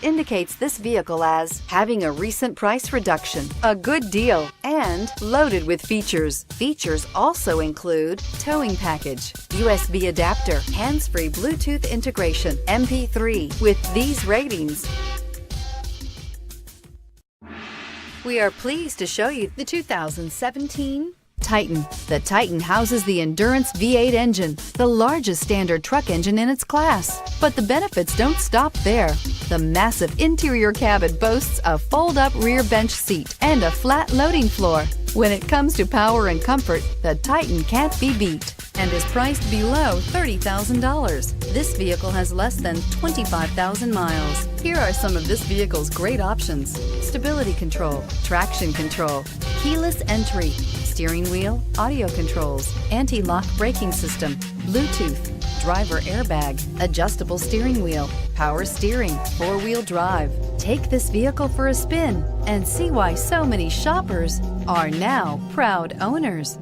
indicates this vehicle as having a recent price reduction, a good deal, and loaded with features. Features also include towing package, USB adapter, hands-free Bluetooth integration, MP3. With these ratings, we are pleased to show you the 2017 Titan. The Titan houses the Endurance V8 engine, the largest standard truck engine in its class. But the benefits don't stop there. The massive interior cabin boasts a fold-up rear bench seat and a flat loading floor. When it comes to power and comfort, the Titan can't be beat and is priced below $30,000. This vehicle has less than 25,000 miles. Here are some of this vehicle's great options: stability control, traction control, keyless entry, steering wheel audio controls, anti-lock braking system, Bluetooth, driver airbag, adjustable steering wheel, power steering, four-wheel drive. Take this vehicle for a spin and see why so many shoppers are now proud owners.